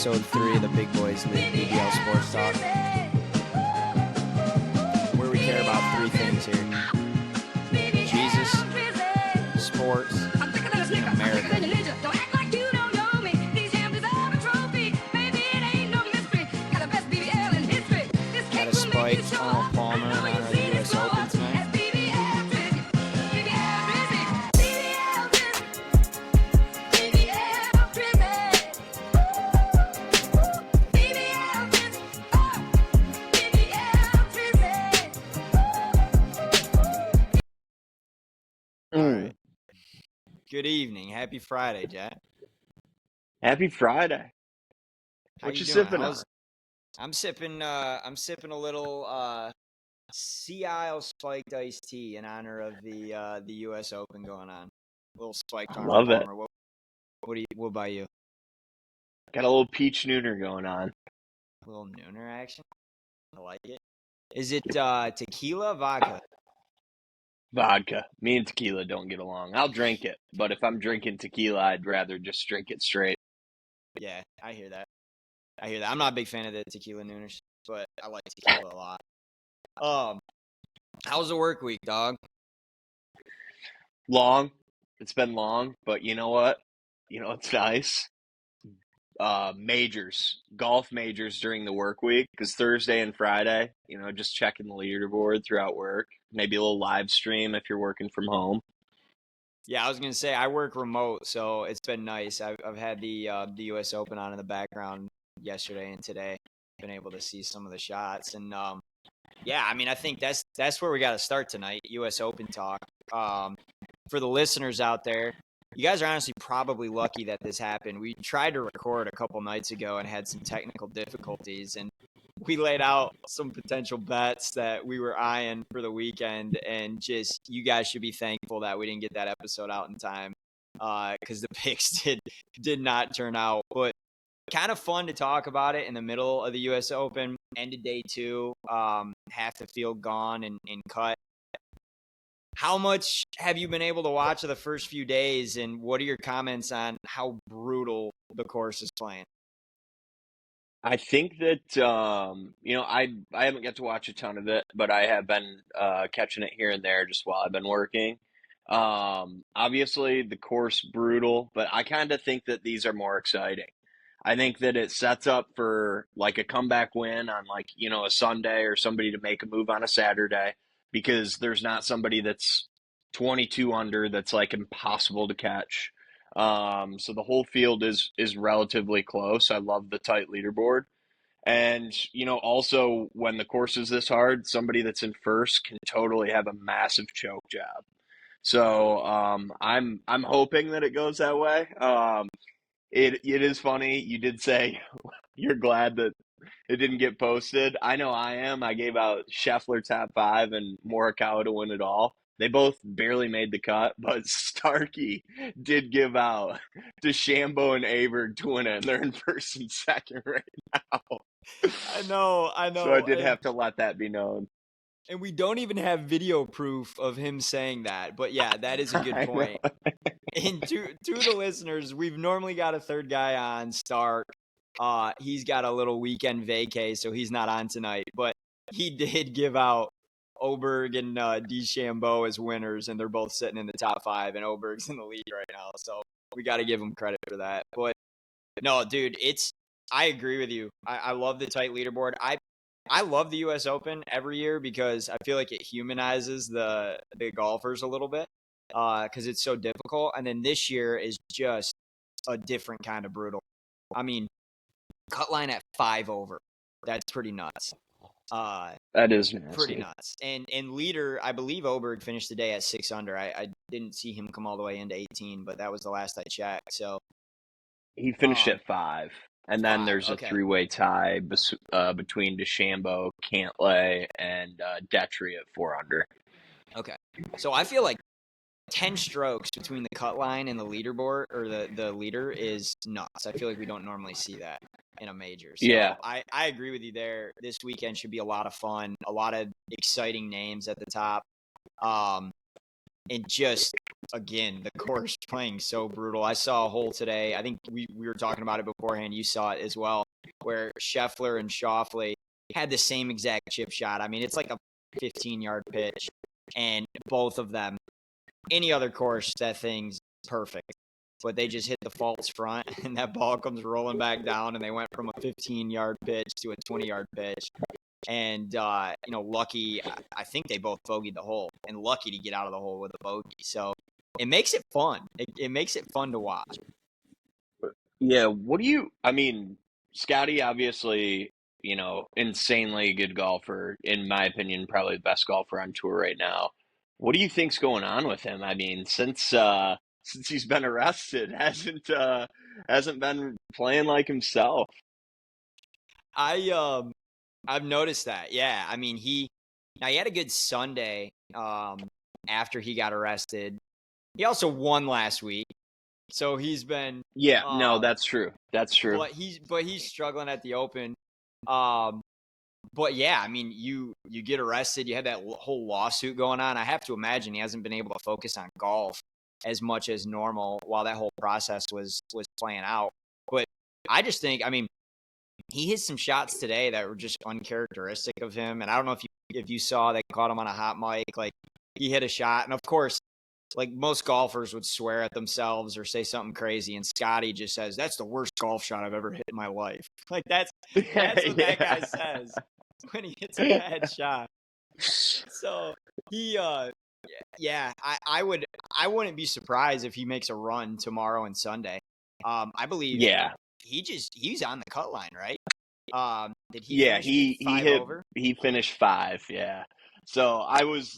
episode 3 of the Big Boys League BBL Sports Talk, where we care about 3 things here: Jesus, sports, and America. Got a spike Arnold Palmer in honor of the U.S. Open tonight. All right. Good evening. Happy Friday, Jack. Happy Friday. What you doing? sipping on? I'm sipping a little Sea Isle spiked iced tea in honor of the U.S. Open going on. A little spiked Arnold Love it. Palmer. What about you? Got a little peach nooner going on. A little nooner action. I like it. Is it tequila, vodka? Vodka. Me and tequila don't get along. I'll drink it, but if I'm drinking tequila, I'd rather just drink it straight. Yeah, I hear that. I'm not a big fan of the tequila nooners, but I like tequila a lot. How's the work week, dog? Long. It's been long, but you know what? You know what's nice? Majors, golf majors during the work week, because Thursday and Friday, just checking the leaderboard throughout work. Maybe a little live stream if you're working from home. Yeah, I was gonna say I work remote, so it's been nice. I've had the U.S. Open on in the background yesterday and today. Been able to see some of the shots, and yeah, I mean, I think that's where we got to start tonight. U.S. Open talk. For the listeners out there, you guys are honestly probably lucky that this happened. We tried to record a couple nights ago and had some technical difficulties, and we laid out some potential bets that we were eyeing for the weekend, and just you guys should be thankful that we didn't get that episode out in time, because the picks did not turn out. But kind of fun to talk about it in the middle of the U.S. Open, end of day 2, half the field gone and cut. How much have you been able to watch of the first few days, and what are your comments on how brutal the course is playing? I think that I haven't got to watch a ton of it, but I have been catching it here and there just while I've been working. Obviously the course brutal, but I kind of think that these are more exciting. I think that it sets up for like a comeback win on a Sunday, or somebody to make a move on a Saturday, because there's not somebody that's 22 under that's like impossible to catch. So the whole field is relatively close. I love the tight leaderboard. And, also when the course is this hard, somebody that's in first can totally have a massive choke job. So I'm hoping that it goes that way. It is funny. You did say you're glad that it didn't get posted. I know I am. I gave out Scheffler top 5 and Morikawa to win it all. They both barely made the cut, but Starkey did give out DeChambeau and Aberg to win it, and they're in first and second right now. I know. So I did have to let that be known. And we don't even have video proof of him saying that. But yeah, that is a good point. And to the listeners, we've normally got a third guy on, Stark. He's got a little weekend vacay, so he's not on tonight. But he did give out Oberg and DeChambeau as winners, and they're both sitting in the top 5, and Oberg's in the lead right now. So we got to give him credit for that. But no, dude, I agree with you. I love the tight leaderboard. I love the U.S. Open every year because I feel like it humanizes the golfers a little bit, because it's so difficult. And then this year is just a different kind of brutal. I mean, cut line at 5 over. That's pretty nuts. That is nasty. Pretty nuts. And leader, I believe Oberg finished the day at 6 under. I didn't see him come all the way into 18, but that was the last I checked. So he finished at 5. And then there's a 3-way tie between DeChambeau, Cantlay, and Detry at 4 under. Okay. So I feel like 10 strokes between the cut line and the leaderboard, or the leader, is nuts. I feel like we don't normally see that in a major. So yeah. I agree with you there. This weekend should be a lot of fun, a lot of exciting names at the top. And just again, the course playing so brutal. I saw a hole today. I think we were talking about it beforehand. You saw it as well, where Scheffler and Schauffele had the same exact chip shot. I mean, it's like a 15-yard pitch, and both of them, any other course, that thing's perfect. But they just hit the false front, and that ball comes rolling back down, and they went from a 15-yard pitch to a 20-yard pitch. And, lucky, I think they both bogeyed the hole, and lucky to get out of the hole with a bogey. So it makes it fun. It makes it fun to watch. Yeah, I mean, Scotty, obviously, insanely good golfer, in my opinion, probably the best golfer on tour right now. What do you think's going on with him? I mean, since he's been arrested, hasn't been playing like himself. I've noticed that. Yeah, I mean he had a good Sunday after he got arrested. He also won last week, so he's been Yeah, no, that's true. That's true. but he's struggling at the Open. Um, but yeah, I mean you get arrested, you had that whole lawsuit going on. I have to imagine he hasn't been able to focus on golf as much as normal while that whole process was playing out. But I just think, I mean, he hit some shots today that were just uncharacteristic of him. And I don't know if you saw, they caught him on a hot mic. Like, he hit a shot, and of course, like most golfers would swear at themselves or say something crazy, and Scotty just says, "That's the worst golf shot I've ever hit in my life." Like that's what that guy says when he hits a bad shot. So he yeah, I wouldn't be surprised if he makes a run tomorrow and Sunday. I believe Yeah. he's on the cut line, right? Did he Yeah, finish he five hit over? he finished five, yeah. So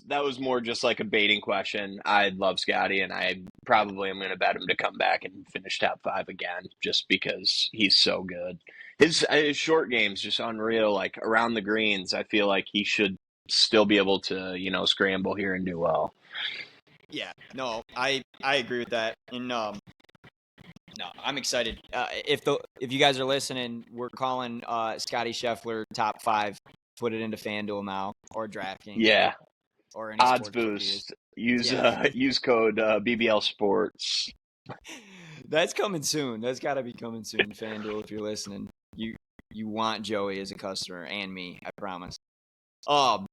that was more just like a baiting question. I love Scotty, and I probably am going to bet him to come back and finish top five again, just because he's so good. His short game's just unreal. Like around the greens, I feel like he should still be able to scramble here and do well. Yeah, no, I agree with that. And no, I'm excited. If you guys are listening, we're calling Scotty Scheffler top five. Put it into FanDuel now or DraftKings Yeah, or any odds sports book you use. boost. Use Yeah, use code BBL Sports. that's coming soon. That's got to be coming soon. FanDuel, if you're listening, you want Joey as a customer and me. I promise. Um,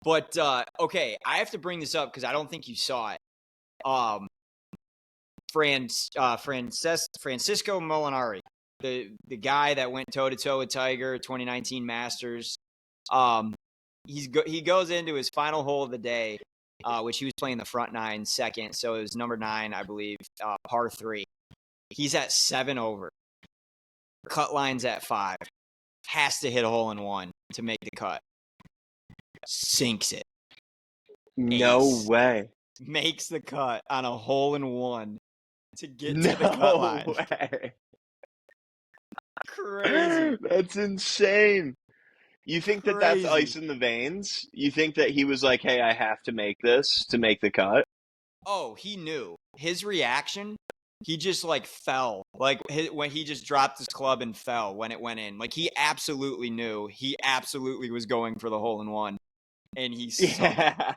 but okay, I have to bring this up because I don't think you saw it. Francisco Molinari, the guy that went toe to toe with Tiger 2019 Masters. He goes into his final hole of the day, which he was playing the front nine second, so it was number 9, I believe, par 3. He's at 7 over. Cut line's at 5. Has to hit a hole in one to make the cut. Sinks it. No way. Makes the cut on a hole in one to get to the cut No line. way. Crazy. That's insane. You think that that's Crazy. ice in the veins? You think that he was like, "Hey, I have to make this to make the cut"? Oh, he knew. His reaction, he just like fell. Like when he just dropped his club and fell when it went in. Like he absolutely knew. He absolutely was going for the hole in one. And he sunk it. Yeah.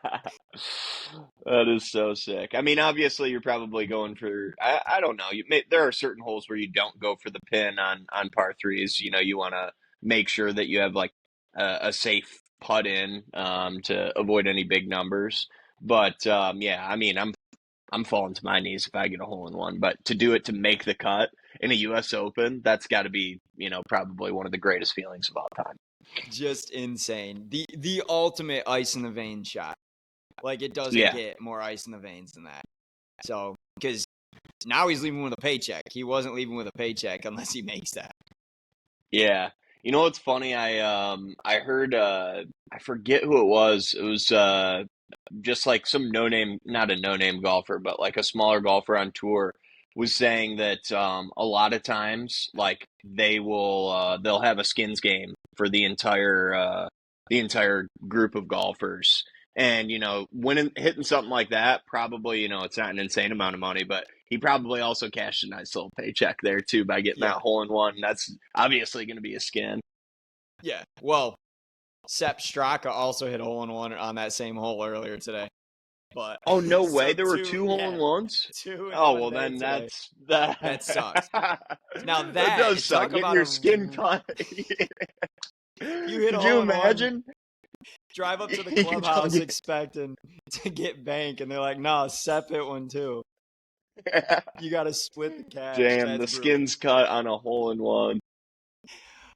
That is so sick. I mean, obviously, you're probably going for, I don't know. There are certain holes where you don't go for the pin on par threes. You want to make sure that you have like a safe putt in to avoid any big numbers. But yeah, I mean, I'm falling to my knees if I get a hole in one. But to do it to make the cut in a U.S. Open, that's got to be probably one of the greatest feelings of all time. Just insane. The ultimate ice in the veins shot. Like it doesn't Yeah. get more ice in the veins than that. So, because now he's leaving with a paycheck. He wasn't leaving with a paycheck unless he makes that. Yeah. You know what's funny? I heard I forget who it was. It was just like some no name, not a no name golfer, but like a smaller golfer on tour was saying that a lot of times like they'll have a skins game for the entire group of golfers. And winning hitting something like that, probably it's not an insane amount of money, but he probably also cashed a nice little paycheck there too by getting Yeah. that hole in one. That's obviously going to be a skin. Yeah. Well, Sepp Straka also hit a hole in one on that same hole earlier today. But Oh, no way. so There were two hole-in-ones? two in Oh, one well, day then today. that's that. That sucks. Now That does suck. talk Getting about your skin cut. you hit a Could you hole in one, imagine? drive up to the You don't clubhouse expecting to get bank, and they're like, "No, Sep hit one too. get... You got to split the cash." Damn, That's the brutal. skin's cut on a hole-in-one.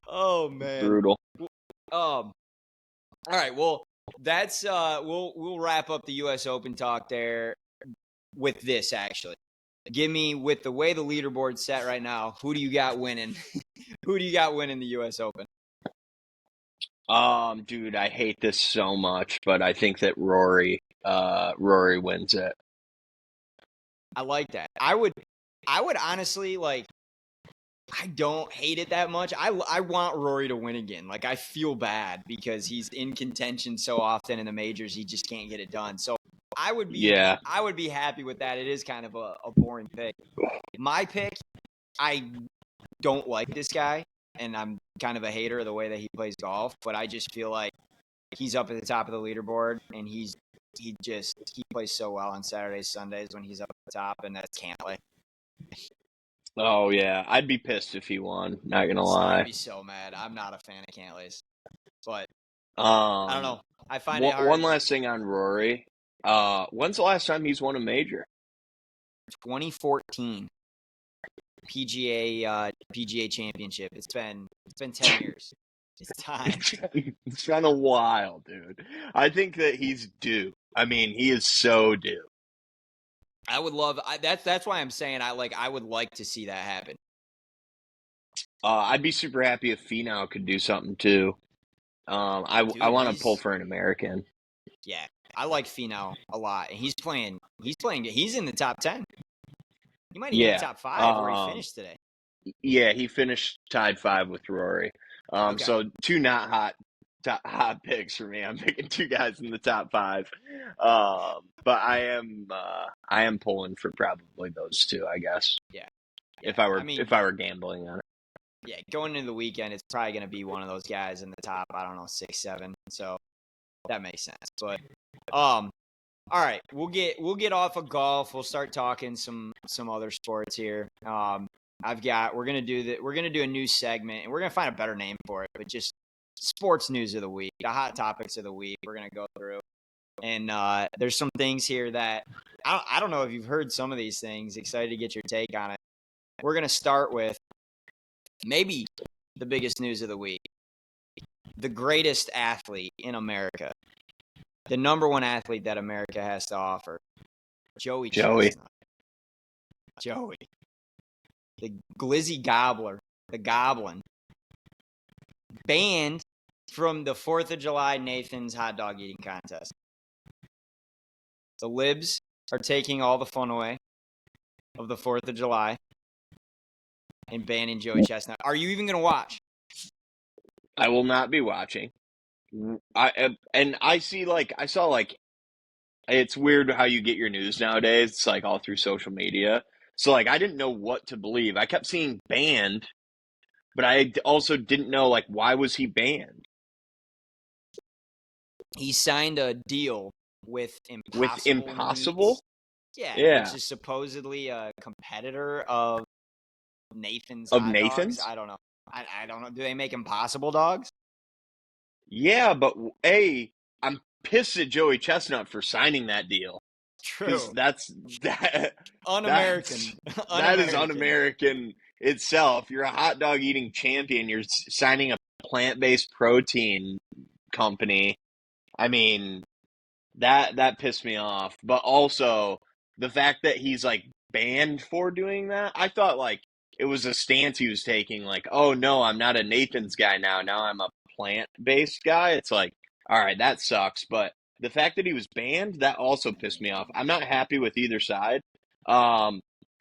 Oh man. Brutal. All right. Well, that's we'll wrap up the U.S. Open talk there with this actually. Give me with the way the leaderboard's set right now. Who do you got winning? Who do you got winning the U.S. Open? Dude, I hate this so much, but I think that Rory wins it. I like that. I would honestly like. I don't hate it that much. I want Rory to win again. Like I feel bad because he's in contention so often in the majors, he just can't get it done. So I would be Yeah. I would be happy with that. It is kind of a boring pick. My pick, I don't like this guy, and I'm kind of a hater of the way that he plays golf. But I just feel like he's up at the top of the leaderboard, and he plays so well on Saturdays, Sundays when he's up at the top, and that's Cantlay. Oh yeah, I'd be pissed if he won. Not gonna I'd lie. be so mad. I'm not a fan of Cantlay's, but I don't Um, know. I find it hard. one last thing on Rory. When's the last time he's won a major? 2014 PGA Championship. It's been 10 years. It's time. It's been a while, dude. I think that he's due. I mean, he is so due. I would love that's why I'm saying I would like to see that happen. I'd be super happy if Finau could do something too. Dude, I want to pull for an American. Yeah, I like Finau a lot, and he's playing. He's in the top 10. He might even be Yeah. top 5 where he finished today. Yeah, he finished tied 5 with Rory. Okay. So two not hot picks for me. I'm picking two guys in the top 5. But I am pulling for probably those two, I guess. Yeah. If I were gambling on it. Yeah, going into the weekend, it's probably going to be one of those guys in the top, I don't know, 6, 7. So that makes sense. But all right, we'll get off of golf. We'll start talking some other sports here. We're gonna do a new segment, and we're gonna find a better name for it. But just sports news of the week, the hot topics of the week. We're gonna go through, and there's some things here that I don't know if you've heard some of these things. Excited to get your take on it. We're gonna start with maybe the biggest news of the week: the greatest athlete in America. The number one athlete that America has to offer, Joey Chestnut. Joey. The Glizzy Gobbler, the Goblin, banned from the 4th of July Nathan's hot dog eating contest. The libs are taking all the fun away of the 4th of July and banning Joey Chestnut. Are you even going to watch? I will not be watching. I saw it's weird how you get your news nowadays. It's like all through social media. So like I didn't know what to believe. I kept seeing banned, but I also didn't know like why was he banned? He signed a deal with Impossible. With Impossible? Meats. Yeah, which is supposedly a competitor of Nathan's hot Nathan's? dogs. I don't know. I don't know. Do they make Impossible dogs? Yeah, but I'm pissed at Joey Chestnut for signing that deal. True. That's un-American. That is un-American itself. You're a hot dog eating champion. You're signing a plant-based protein company. I mean, that pissed me off. But also the fact that he's like banned for doing that. I thought like it was a stance he was taking. Like, oh no, I'm not a Nathan's guy now. Now I'm a plant-based guy. It's like, all right, that sucks. But the fact that he was banned, that also pissed me off. I'm not happy with either side.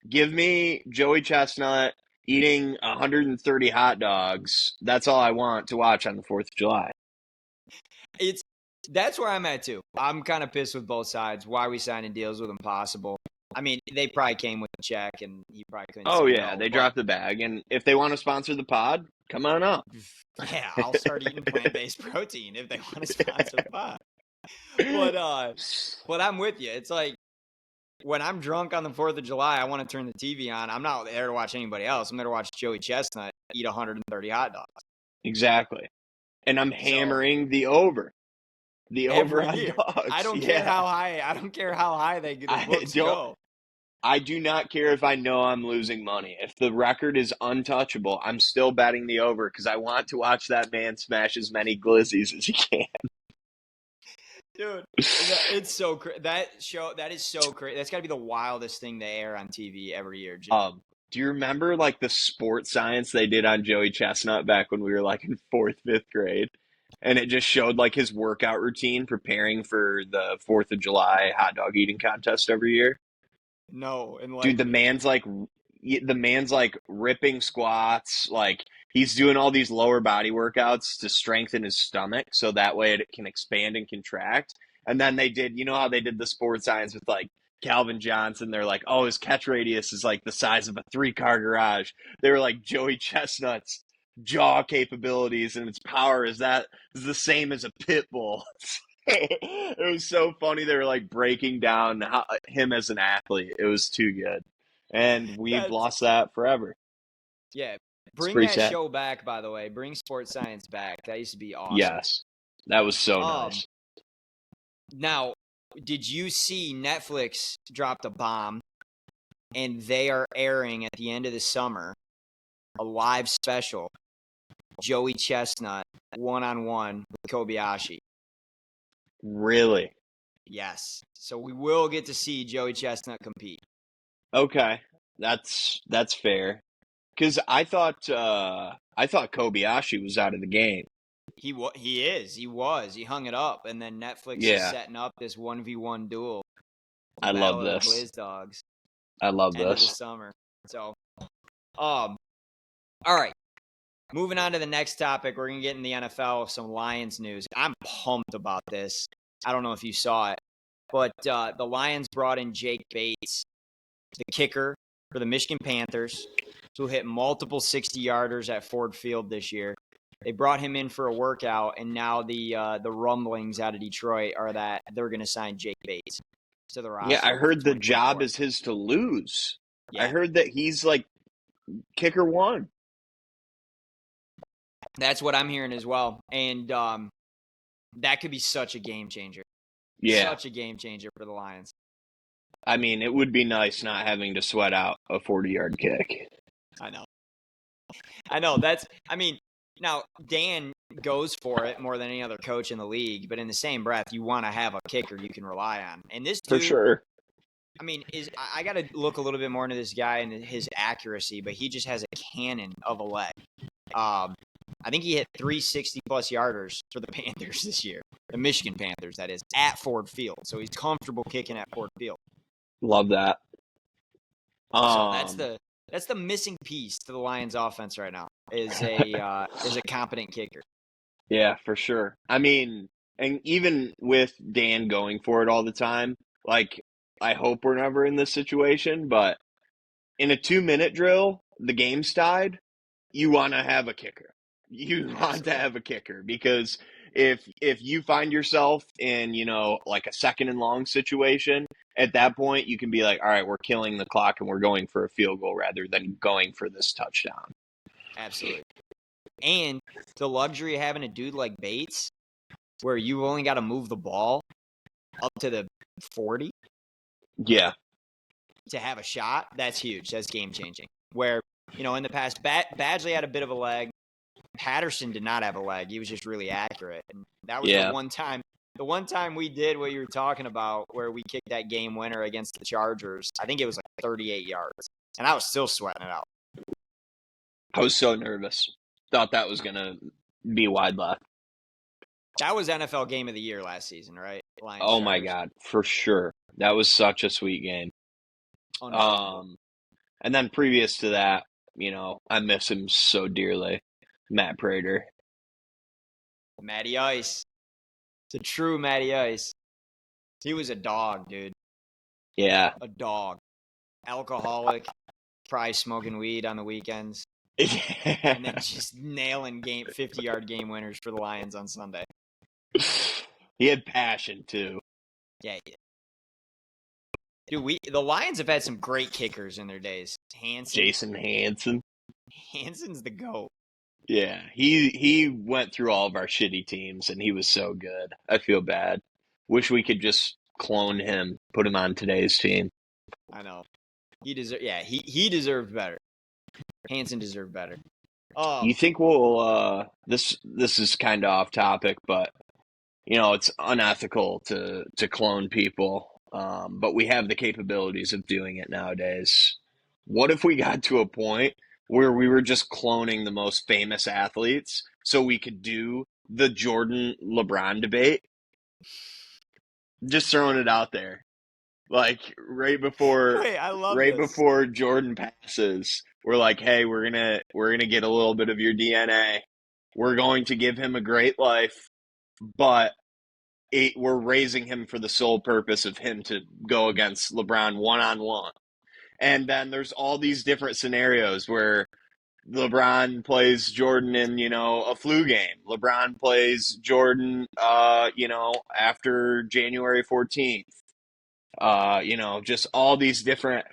Give me Joey Chestnut eating 130 hot dogs. That's all I want to watch on the 4th of July. That's where I'm at too. I'm kind of pissed with both sides. Why are we signing deals with Impossible? I mean, they probably came with a check, and he probably couldn't. Oh yeah, they dropped the bag, and if they want to sponsor the pod, come on up. Yeah, I'll start eating plant-based protein if they want to sponsor the pod. But I'm with you. It's like when I'm drunk on the 4th of July, I want to turn the TV on. I'm not there to watch anybody else. I'm there to watch Joey Chestnut eat 130 hot dogs. Exactly. And I'm So hammering the over every on year, I dogs. don't care Yeah. how high. I don't care how high the I books don't go. I do not care if I know I'm losing money. If the record is untouchable, I'm still betting the over because I want to watch that man smash as many glizzies as he can. Dude, it's so that is so crazy. That's got to be the wildest thing to air on TV every year. Do you remember like the sports science they did on Joey Chestnut back when we were like in fourth, fifth grade? And it just showed like his workout routine preparing for the 4th of July hot dog eating contest every year. No, Dude, enlighten me. the man's like ripping squats, like he's doing all these lower body workouts to strengthen his stomach so that way it can expand and contract. And then they did, you know how they did the sports science with like Calvin Johnson, they're like, "Oh, his catch radius is like the size of a 3-car garage." They were like Joey Chestnut's jaw capabilities and its power is the same as a pit bull. It was so funny. They were like breaking down him as an athlete. It was too good. And we've That's lost that forever. yeah. It's Bring pretty that sad. show back, by the way. Bring sports science back. That used to be awesome. Yes. That was so Um, nice. Now, did you see Netflix dropped a bomb and they are airing at the end of the summer a live special, Joey Chestnut one-on-one with Kobayashi. Really? Yes. So we will get to see Joey Chestnut compete. Okay. That's fair. Because I thought Kobayashi was out of the game. He was. He hung it up, and then Netflix is Yeah. setting up this 1v1 duel, the I love Battle of the this. Glizz Dogs, I love end of the this. summer. So, all right. Moving on to the next topic, we're gonna get in the NFL, some Lions news. I'm pumped about this. I don't know if you saw it, but the Lions brought in Jake Bates, the kicker for the Michigan Panthers, who hit multiple 60-yarders at Ford Field this year. They brought him in for a workout, and now the rumblings out of Detroit are that they're going to sign Jake Bates to the Yeah, I roster for heard the job 2024. is his to lose. I Yeah, heard that he's like kicker one. that's what I'm hearing as well, and that could be such a game changer, Yeah. such a game changer for the Lions. I mean, it would be nice not having to sweat out a 40-yard kick. I know, I know. I mean, now Dan goes for it more than any other coach in the league, but in the same breath, you want to have a kicker you can rely on. And this For dude, sure. I mean, I got to look a little bit more into this guy and his accuracy, but he just has a cannon of a leg. I think he hit 360 plus yarders for the Panthers this year, the Michigan Panthers, that is, at Ford Field. So he's comfortable kicking at Ford Field. Love that. So Um, that's the missing piece to the Lions' offense right now is a competent kicker. yeah, for sure. I mean, and even with Dan going for it all the time, like I hope we're never in this situation, but in a 2-minute drill, the game's tied, you want to have a kicker. You want to Absolutely. have a kicker because if you find yourself in, like a second and long situation, at that point you can be like, all right, we're killing the clock and we're going for a field goal rather than going for this touchdown. Absolutely. And the luxury of having a dude like Bates, where you only got to move the ball up to the 40 Yeah. to have a shot, that's huge. That's game changing. Where, in the past, Badgley had a bit of a leg. Patterson did not have a leg. He was just really accurate. And that was the Yeah. one time. The one time we did what you were talking about, where we kicked that game winner against the Chargers, I think it was like 38 yards. And I was still sweating it out. I was so nervous. Thought that was going to be wide left. That was NFL Game of the Year last season, right? Lions Oh my Chargers. God, for sure. That was such a sweet game. Unbelievable. Um, and then previous to that, I miss him so dearly. Matt Prater. Matty Ice. The true Matty Ice. He was a dog, dude. Yeah. A dog. Alcoholic, probably smoking weed on the weekends, and then just nailing 50-yard game winners for the Lions on Sunday. He had passion too. Yeah, dude. The Lions have had some great kickers in their days. Jason Hanson. Hanson's the GOAT. Yeah, he went through all of our shitty teams, and he was so good. I feel bad. Wish we could just clone him, put him on today's team. I know. He deserved better. Hanson deserved better. You think we'll this is kind of off topic, but it's unethical to clone people. But we have the capabilities of doing it nowadays. What if we got to a point where we were just cloning the most famous athletes so we could do the Jordan LeBron debate? Just throwing it out there. Like Wait, I love right this. before Jordan passes, we're like, hey, we're gonna get a little bit of your DNA. We're going to give him a great life, but we're raising him for the sole purpose of him to go against LeBron one on one. And then there's all these different scenarios where LeBron plays Jordan in, a flu game. LeBron plays Jordan, after January 14th. Just all these different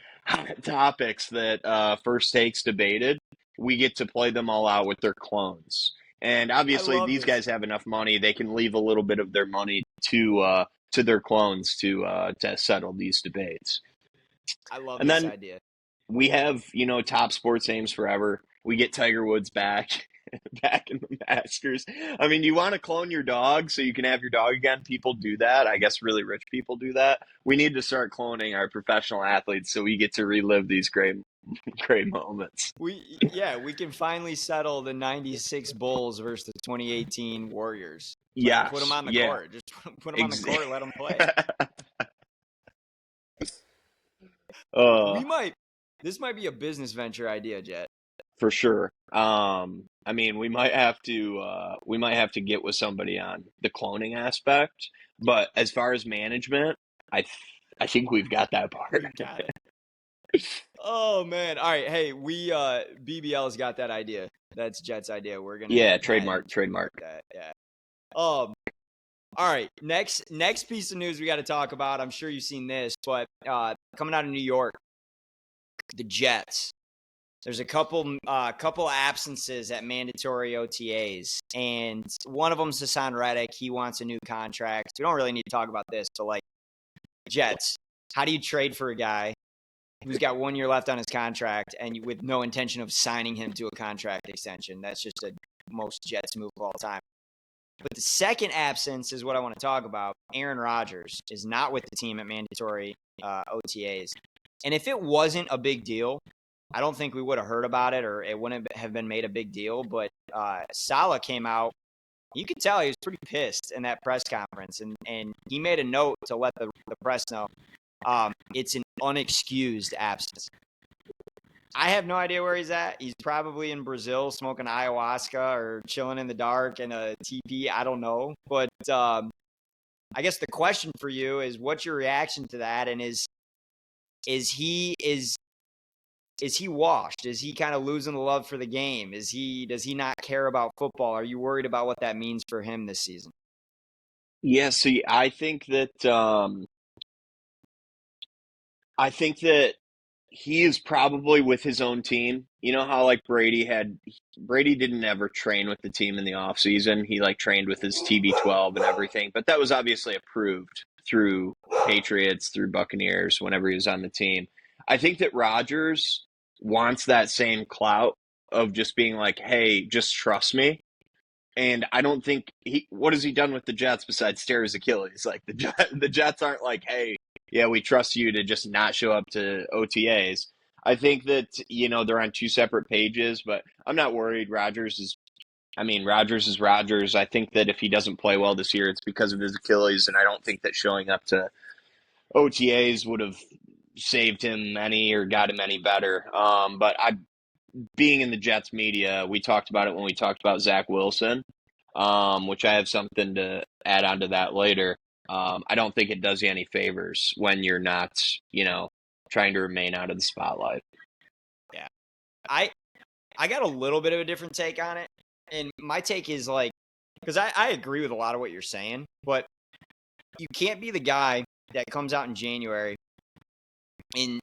topics that First Takes debated. We get to play them all out with their clones. And I obviously, love these this. guys have enough money; they can leave a little bit of their money to their clones to settle these debates. I love And this then idea. we have top sports names forever. We get Tiger Woods back back in the Masters. I mean, you want to clone your dog so you can have your dog again? People do that. I guess really rich people do that. We need to start cloning our professional athletes so we get to relive these great moments. We can finally settle the '96 Bulls versus the 2018 Warriors. Like, put them Yes, on the yeah, court. Just put them on the exactly. court. Let them play. uh, We might. This might be a business venture idea, Jet. for sure. I mean, we might have to get with somebody on the cloning aspect, Yeah, but as far as management, I think we've got that part. we've got it. Oh man! All right, hey, we BBL's got that idea. That's Jet's idea. We're gonna Yeah, patent trademark. that. Yeah. All right. Next piece of news we got to talk about. I'm sure you've seen this, but coming out of New York, the Jets. There's a couple absences at mandatory OTAs, and one of them's Hassan Reddick. He wants a new contract. We don't really need to talk about this, but like Jets, how do you trade for a guy who's got 1 year left on his contract and with no intention of signing him to a contract extension? That's just a most Jets move of all time. But the second absence is what I want to talk about. Aaron Rodgers is not with the team at mandatory OTAs. And if it wasn't a big deal, I don't think we would have heard about it or it wouldn't have been made a big deal. But Saleh came out. You could tell he was pretty pissed in that press conference. And he made a note to let the press know it's an unexcused absence. I have no idea where he's at. He's probably in Brazil smoking ayahuasca or chilling in the dark in a teepee. I don't know. But I guess the question for you is, what's your reaction to that? And is he washed? Is he kind of losing the love for the game? Does he not care about football? Are you worried about what that means for him this season? Yeah, see, I think that he is probably with his own team. You know how like Brady didn't ever train with the team in the off season. He like trained with his TB12 and everything, but that was obviously approved through Patriots, through Buccaneers whenever he was on the team. I think that Rodgers wants that same clout of just being like, "Hey, just trust me." And I don't think what has he done with the Jets besides tear his Achilles? Like the Jets aren't like, hey, yeah, we trust you to just not show up to OTAs. I think that, they're on two separate pages, but I'm not worried. Rodgers is Rodgers. I think that if he doesn't play well this year, it's because of his Achilles, and I don't think that showing up to OTAs would have saved him any or got him any better. But being in the Jets media, we talked about it when we talked about Zach Wilson, which I have something to add on to that later. I don't think it does you any favors when you're not, trying to remain out of the spotlight. Yeah. I I got a little bit of a different take on it. And my take is like, because I agree with a lot of what you're saying, but you can't be the guy that comes out in January and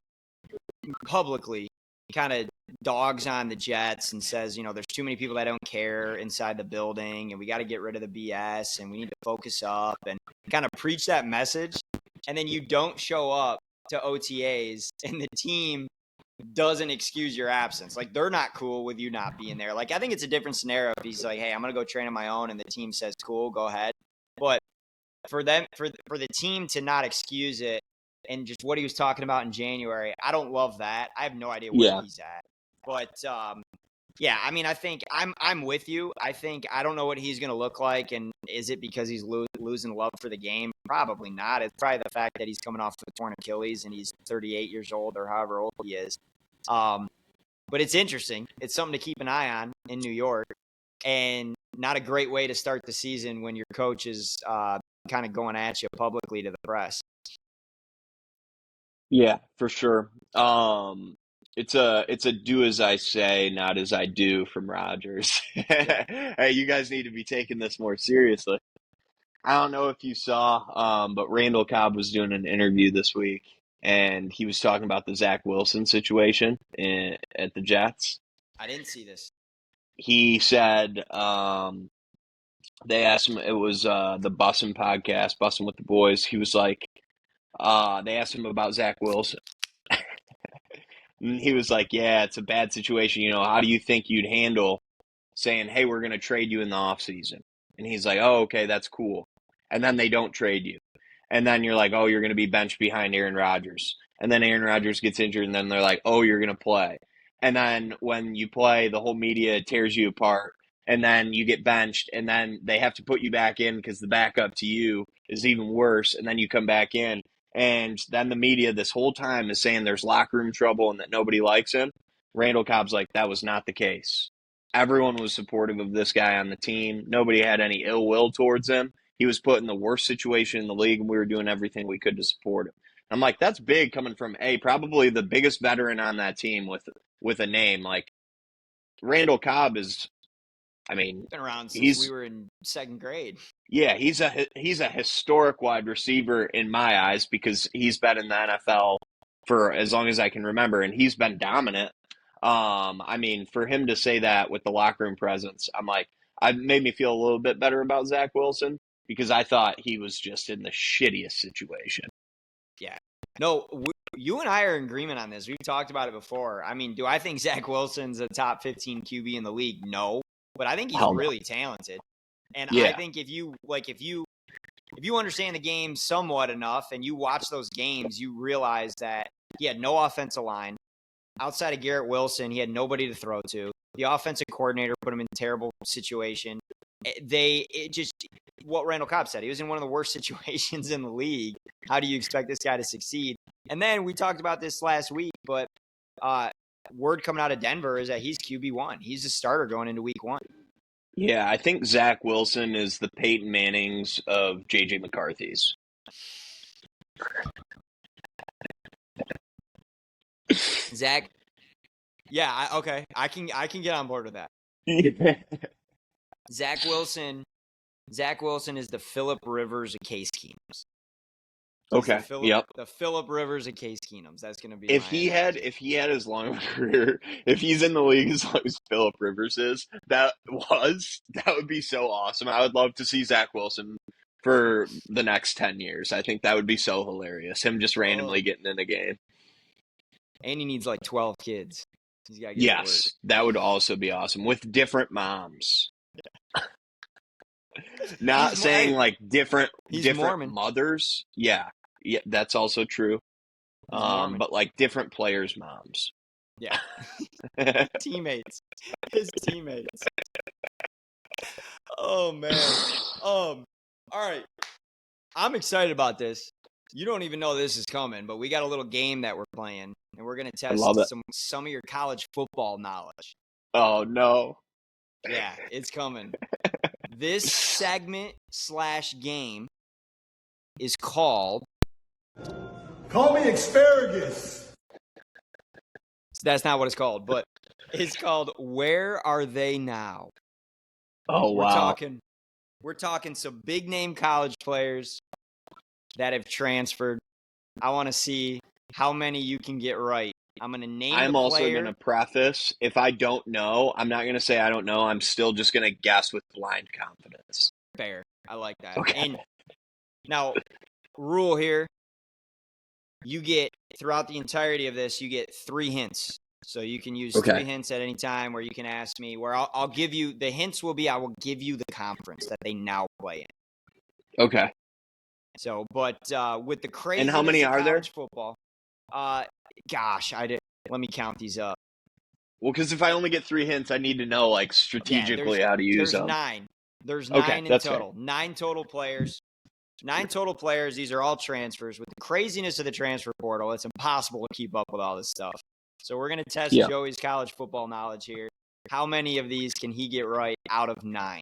publicly kind of dogs on the Jets and says, there's too many people that don't care inside the building and we got to get rid of the BS and we need to focus up and kind of preach that message. And then you don't show up to OTAs and the team doesn't excuse your absence. Like, they're not cool with you not being there. Like, I think it's a different scenario if he's like, hey, I'm going to go train on my own and the team says, cool, go ahead. But for them, for the team to not excuse it and just what he was talking about in January, I don't love that. I have no idea where he's at. But, yeah, I mean, I think I'm with you. I don't know what he's going to look like. And is it because he's losing love for the game? Probably not. It's probably the fact that he's coming off a torn Achilles and he's 38 years old or however old he is. But it's interesting. It's something to keep an eye on in New York, and not a great way to start the season when your coach is kind of going at you publicly to the press. Yeah, for sure. It's a do as I say, not as I do from Rodgers. Yeah. Hey, you guys need to be taking this more seriously. I don't know if you saw, but Randall Cobb was doing an interview this week, and he was talking about the Zach Wilson situation at the Jets. I didn't see this. He said they asked him, it was the Bussin' podcast, Bussin' with the Boys. He was like, they asked him about Zach Wilson. And he was like, yeah, it's a bad situation. How do you think you'd handle saying, hey, we're going to trade you in the offseason? And he's like, oh, okay, that's cool. And then they don't trade you. And then you're like, oh, you're going to be benched behind Aaron Rodgers. And then Aaron Rodgers gets injured, and then they're like, oh, you're going to play. And then when you play, the whole media tears you apart. And then you get benched, and then they have to put you back in because the backup to you is even worse. And then you come back in. And then the media this whole time is saying there's locker room trouble and that nobody likes him. Randall Cobb's like, that was not the case. Everyone was supportive of this guy on the team. Nobody had any ill will towards him. He was put in the worst situation in the league, and we were doing everything we could to support him. I'm like, that's big coming from probably the biggest veteran on that team with a name. Like, Randall Cobb is, I mean, been around since we were in second grade. Yeah, he's a historic wide receiver in my eyes because he's been in the NFL for as long as I can remember, and he's been dominant. I mean, for him to say that with the locker room presence, I'm like, it made me feel a little bit better about Zach Wilson because I thought he was just in the shittiest situation. Yeah. No, you and I are in agreement on this. We've talked about it before. I mean, do I think Zach Wilson's a top 15 QB in the league? No, but I think he's really talented. And I think if you understand the game somewhat enough and you watch those games, you realize that he had no offensive line. Outside of Garrett Wilson, he had nobody to throw to. The offensive coordinator put him in a terrible situation. What Randall Cobb said, he was in one of the worst situations in the league. How do you expect this guy to succeed? And then we talked about this last week, but word coming out of Denver is that he's QB1. He's the starter going into week 1. Yeah, I think Zach Wilson is the Peyton Mannings of J.J. McCarthy's. Zach, yeah, okay, I can get on board with that. Zach Wilson is the Phillip Rivers of Case Keenums. Okay. The Phillip Rivers of Case Keenums. That's going to be if he had as long of a career, if he's in the league as long as Phillip Rivers is, that would be so awesome. I would love to see Zach Wilson for the next 10 years. I think that would be so hilarious. Him just randomly getting in a game. And he needs like 12 kids. He's got to get yes, that would also be awesome with different moms. Not saying like different Mormon. mothers. Yeah, that's also true. But like different players' moms. Yeah. Teammates. His teammates. Oh man. All right. I'm excited about this. You don't even know this is coming, but we got a little game that we're playing, and we're gonna test some of your college football knowledge. Oh no. Yeah, it's coming. This segment / game is called Call me asparagus. That's not what it's called, but it's called Where Are They Now? Oh, wow. We're talking some big name college players. that have transferred. I want to see how many you can get right. I'm going to name I'm the also going player. to preface, if I don't know, I'm not going to say I don't know. I'm still just going to guess with blind confidence. Fair. I like that. Okay. And now, rule here, you get, throughout the entirety of this, you get 3 hints. So you can use 3 hints at any time where you can ask me, where I'll give you, the hints will be, I will give you the conference that they now play in. Okay. So, but with the And craziness how many of are there? college football, gosh, let me count these up. Well, because if I only get 3 hints, I need to know, like, strategically how to use There's them. 9. There's Okay, 9 in that's fair. total. 9 total players. 9 total players. These are all transfers. With the craziness of the transfer portal, it's impossible to keep up with all this stuff. So we're going to test Joey's college football knowledge here. How many of these can he get right out of 9?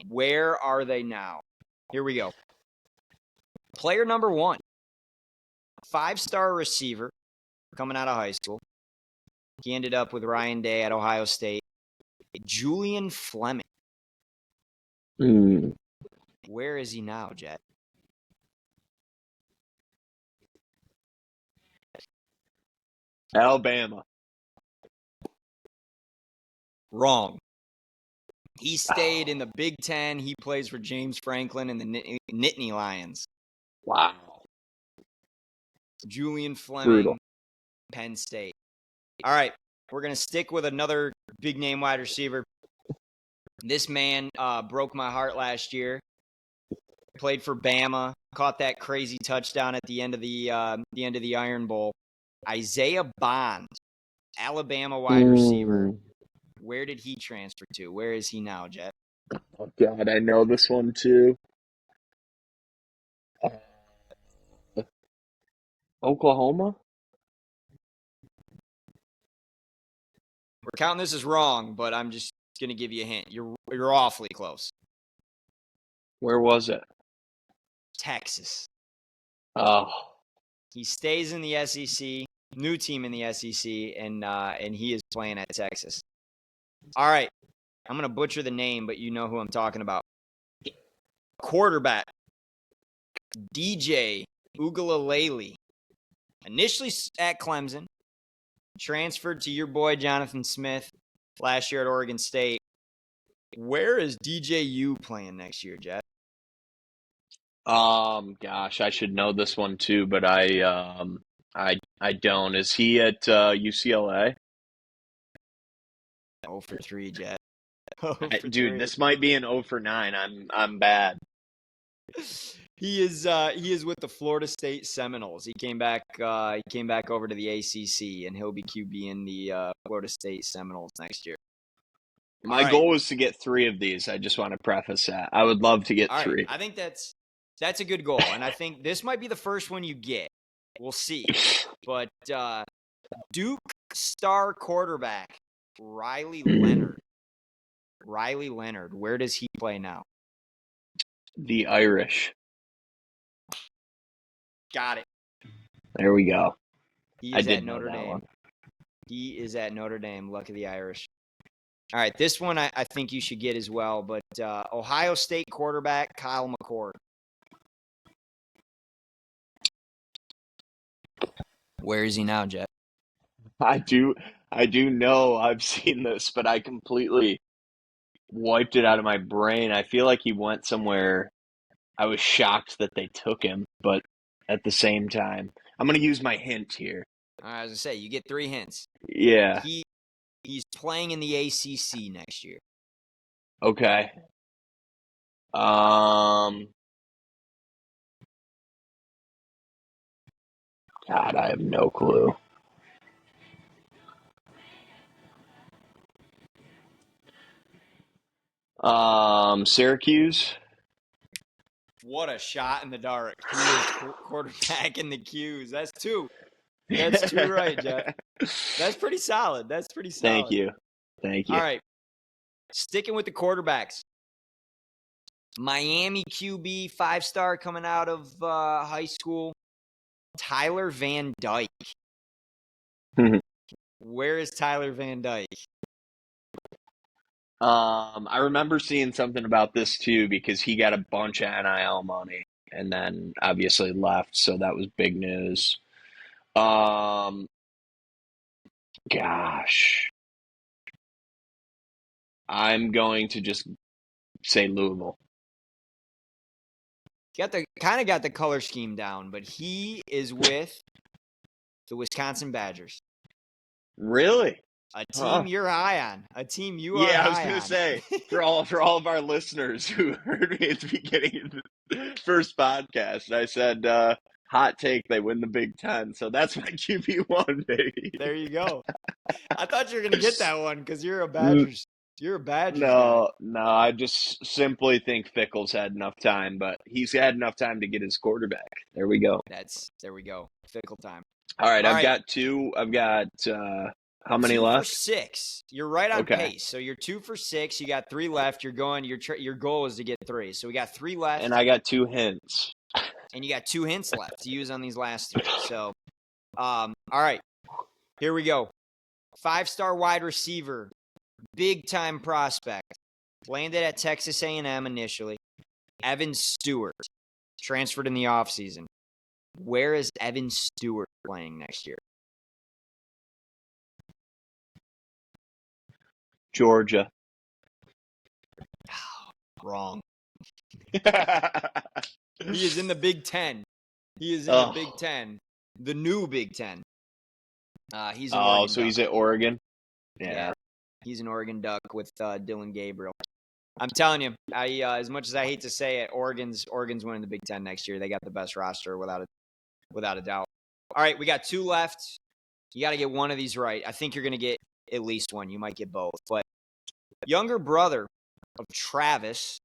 Where are they now? Here we go. Player number 1, 5-star receiver coming out of high school. He ended up with Ryan Day at Ohio State. Julian Fleming. Where is he now, Jet? Alabama. Wrong. He stayed in the Big Ten. He plays for James Franklin and the Nittany Lions. Wow. Julian Fleming, Brutal. Penn State. All right, we're going to stick with another big-name wide receiver. This man broke my heart last year. Played for Bama. Caught that crazy touchdown at the end of the Iron Bowl. Isaiah Bond, Alabama wide receiver. Where did he transfer to? Where is he now, Jet? Oh, God, I know this one, too. Oklahoma? We're counting this as wrong, but I'm just going to give you a hint. You're awfully close. Where was it? Texas. Oh. He stays in the SEC, new team in the SEC, and he is playing at Texas. All right, I'm going to butcher the name, but you know who I'm talking about. Quarterback, DJ Uiagalelei. Initially at Clemson, transferred to your boy Jonathan Smith last year at Oregon State. Where is DJU playing next year, Jeff? Gosh, I should know this one too, but I don't. Is he at UCLA? 0 for 3, Jet. 0 for Dude, 3. this might be an 0 for 9. I'm bad. He is with the Florida State Seminoles. He came back over to the ACC, and he'll be QBing the Florida State Seminoles next year. My goal was to get 3 of these. I just want to preface that. I would love to get 3. I think that's a good goal, and I think this might be the first one you get. We'll see. But Duke star quarterback Riley Leonard. Riley Leonard, where does he play now? The Irish. Got it. There we go. He is at Notre Dame. He is at Notre Dame. Luck of the Irish. All right, this one I think you should get as well, but Ohio State quarterback Kyle McCord. Where is he now, Jet? I do know I've seen this, but I completely wiped it out of my brain. I feel like he went somewhere. I was shocked that they took him, but at the same time, I'm going to use my hint here. I was going to say, you get 3 hints. Yeah. He's playing in the ACC next year. Okay. God, I have no clue. Syracuse. What a shot in the dark. He is quarterback in the Qs. That's 2. That's 2 right, Jeff. That's pretty solid. Thank you. All right. Sticking with the quarterbacks. Miami QB, 5-star coming out of high school. Tyler Van Dyke. Where is Tyler Van Dyke? I remember seeing something about this too because he got a bunch of NIL money. and then obviously left, so that was big news. Um, gosh, I'm going to just say Louisville. Got the color scheme down, but he is with the Wisconsin Badgers. Really? A Huh. team you're high on. A team you are Yeah, I was high gonna on. say for all of our listeners who heard me at the beginning of the first podcast, I said hot take, they win the Big Ten. So that's my QB1, baby. There you go. I thought you were gonna get that one because you're a N- Badgers guy. no, I just simply think Fickle's had enough time, but he's had enough time to get his quarterback. There we go. There we go. Fickle time. All right, All I've right. got two. I've got how many 2 for left? 6. You're right on Okay, pace. So you're 2 for 6. You got 3 left. You're going. Your goal is to get 3. So we got 3 and left, I got two hints. and you got 2 hints left to use on these last 3. So, all right, here we go. 5-star wide receiver, big time prospect, landed at Texas A&M initially. Evan Stewart transferred in the offseason. Where is Evan Stewart playing next year? Georgia. Wrong. He He is in the Big Ten. He is in the Big Ten, the new Big Ten. He's an Oregon so Duck. he's at Oregon. Yeah, he's an Oregon Duck with Dylan Gabriel. I'm telling you, as much as I hate to say it, Oregon's winning the Big Ten next year. They got the best roster without a doubt. All right, we got 2 left. You got to get one of these right. I think you're going to get at least one. You might get both. But younger brother of Travis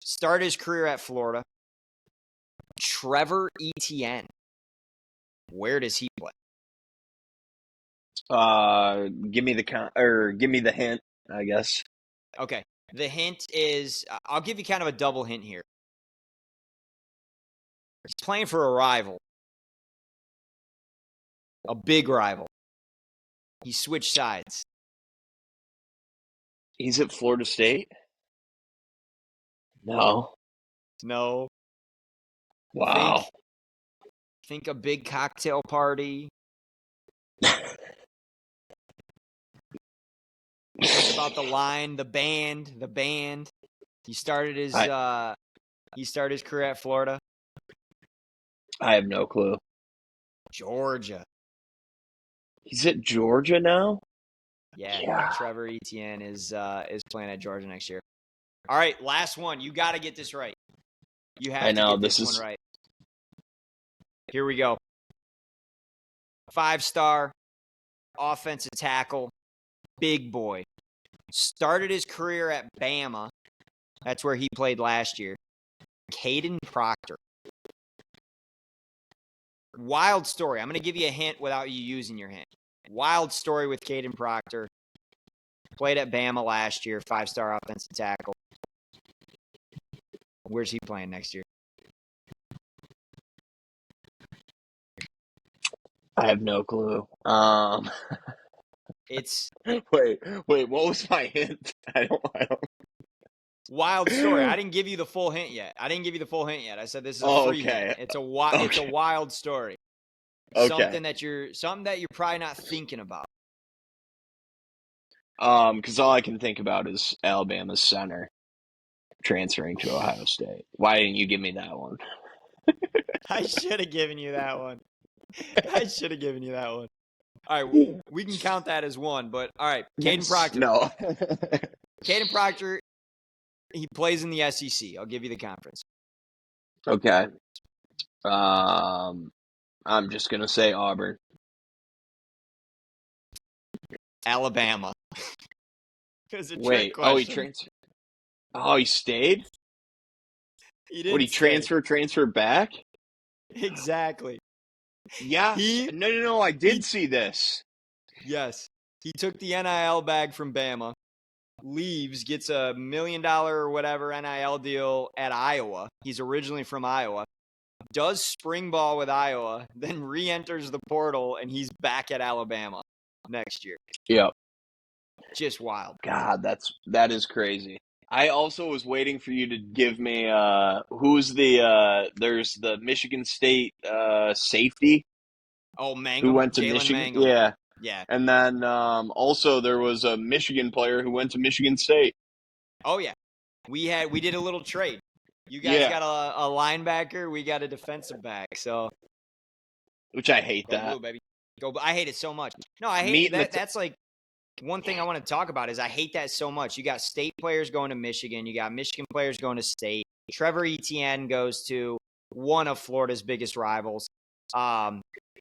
started his career at Florida. Trevor Etienne. Where does he play? Give me the hint, I guess. Okay. The hint is I'll give you kind of a double hint here. He's playing for a rival. A big rival. He switched sides. He's at Florida State? No. No. Wow. Think a big cocktail party. Think about the line, the band. He started his career at Florida. I have no clue. Georgia. He's at Georgia now? Yeah. Trevor Etienne is playing at Georgia next year. All right, last one. You got to get this right. You have to get this one right. Here we go. 5-star offensive tackle, big boy. Started his career at Bama. That's where he played last year. Caden Proctor. Wild story. I'm going to give you a hint without you using your hint. Wild story with Caden Proctor. Played at Bama last year, 5-star offensive tackle. Where's he playing next year? I have no clue. It's wait, what was my hint? I don't wild story. I didn't give you the full hint yet. I said this is a free hint. It's a wild story. Okay. Something that you're probably not thinking about. Because all I can think about is Alabama's center transferring to Ohio State. Why didn't you give me that one? I should have given you that one. All right, we can count that as one. But all right, Caden Proctor. No. Caden Proctor. He plays in the SEC. I'll give you the conference. Okay. I'm just gonna say Auburn. Alabama. Wait. Oh, he transferred. Oh, he stayed. He didn't. Would he transfer back? Exactly. Yeah. No. I did see this. Yes. He took the NIL bag from Bama, leaves, gets $1 million or whatever NIL deal at Iowa. He's originally from Iowa. Does spring ball with Iowa, then re-enters the portal, and he's back at Alabama next year. Yep. Just wild. God, that is crazy. I also was waiting for you to give me there's the Michigan State safety Oh, who Mangum, went to Jalen Michigan. Mangum. Yeah. Yeah. And then also there was a Michigan player who went to Michigan State. Oh yeah. We did a little trade. You guys Yeah, got a linebacker, we got a defensive back. So which I hate go that. blue, baby. Go. I hate it so much. No, I hate Meeting the that. That's like one thing I want to talk about is I hate that so much. You got state players going to Michigan. You got Michigan players going to state. Trevor Etienne goes to one of Florida's biggest rivals.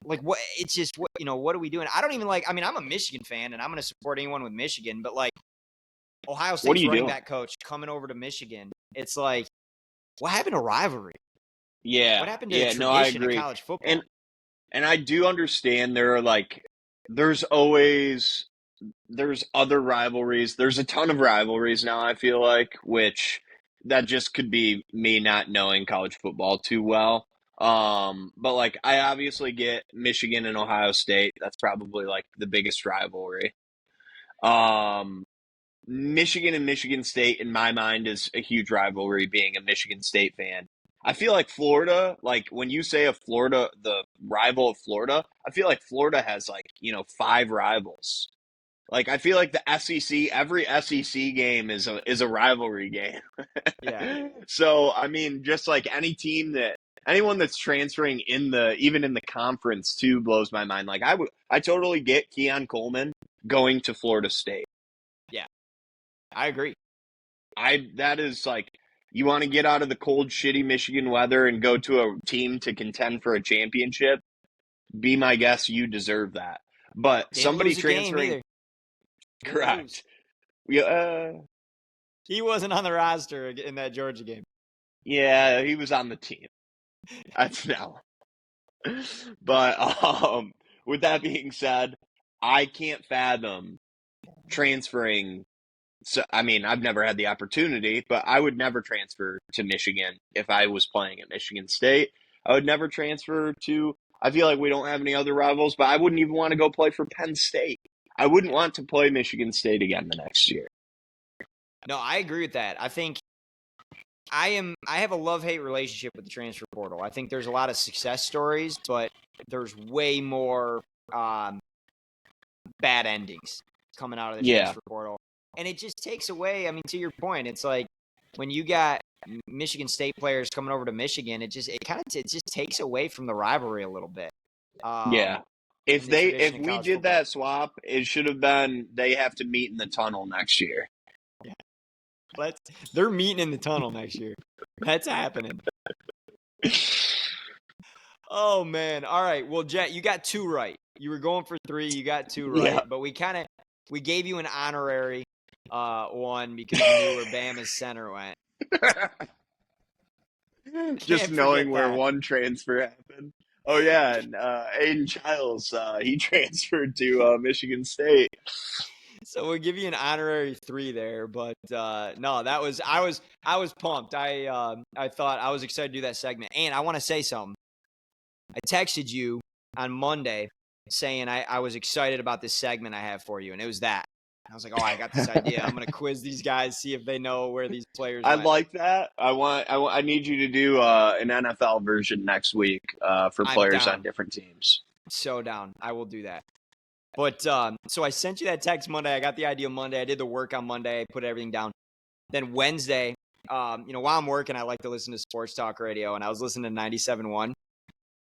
Like what? It's just what What are we doing? I don't even like. I mean, I'm a Michigan fan, and I'm going to support anyone with Michigan. But like Ohio what are State's you running doing? back coach coming over to Michigan. It's like, what happened to rivalry? Yeah, What happened to yeah, no, I tradition of agree. college football? And and I do understand there are there's always there's other rivalries. There's a ton of rivalries now, I feel like, which that just could be me not knowing college football too well. But like I obviously get Michigan and Ohio State. That's probably like the biggest rivalry. Um Michigan and Michigan State, in my mind, is a huge rivalry being a Michigan State fan. I feel like Florida, like when you say the rival of Florida, I feel like Florida has five rivals. Like I feel like the SEC, every SEC game is a rivalry game. Yeah. So I mean, just like anyone that's transferring even in the conference too blows my mind. Like I totally get Keon Coleman going to Florida State. Yeah. I agree. That is like you want to get out of the cold, shitty Michigan weather and go to a team to contend for a championship. Be my guest, you deserve that. But Didn't somebody lose a game transferring, either. Didn't lose. correct? Yeah, He wasn't on the roster in that Georgia game. yeah, he was on the team. That's now. But with that being said, I can't fathom transferring. So, I mean, I've never had the opportunity, but I would never transfer to Michigan if I was playing at Michigan State. I would never transfer to, I feel like we don't have any other rivals, but I wouldn't even want to go play for Penn State. I wouldn't want to play Michigan State again the next year. No, I agree with that. I think I have a love-hate relationship with the transfer portal. I think there's a lot of success stories, but there's way more bad endings coming out of the Yeah. transfer portal. And it just takes away, I mean, to your point, it's like when you got Michigan State players coming over to Michigan, it just takes away from the rivalry a little bit. Yeah. And the tradition If in we college did football. that swap, it should have been they have to meet in the tunnel next year. They're meeting in the tunnel next year. That's happening. Oh man. All right. Well, Jet, you got two right. You were going for three. You got two right. Yeah. But we gave you an honorary one because you knew where Bama's center went. Just Can't knowing forget where that. one transfer happened. Oh yeah, and Aiden Childs, he transferred to Michigan State. So we'll give you an honorary 3 there, but no, I was pumped. I thought I was excited to do that segment, and I want to say something. I texted you on Monday saying I was excited about this segment I have for you, and it was that. I was like, oh, I got this idea. I'm gonna quiz these guys, see if they know where these players I went. like that. I need you to do an NFL version next week for I'm players down. on different teams. So down. I will do that. But so I sent you that text Monday. I got the idea Monday. I did the work on Monday. I put everything down. Then Wednesday, while I'm working, I like to listen to sports talk radio, and I was listening to 97.1.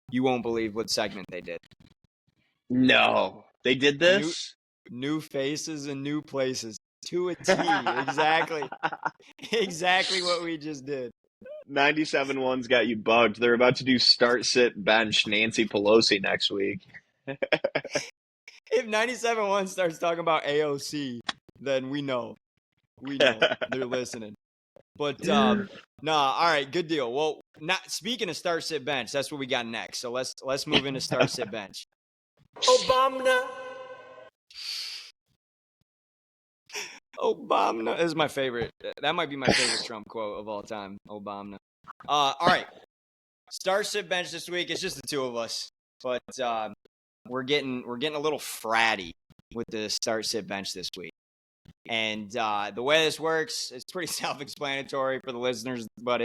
You won't believe what segment they did. No, they did this. New faces and new places to a T. Exactly. Exactly what we just did. 97.1's got you bugged. They're about to do start, sit, bench Nancy Pelosi next week. If 97.1 starts talking about AOC, then we know they're listening. But all right, good deal. Well, not speaking of start, sit, bench, that's what we got next. So let's move into start, sit, bench. Obama is my favorite. That might be my favorite Trump quote of all time. Obama. All right. Start, sit, bench this week. It's just the two of us, but we're getting a little fratty with the start, sit, bench this week. And the way this works, it's pretty self-explanatory for the listeners, but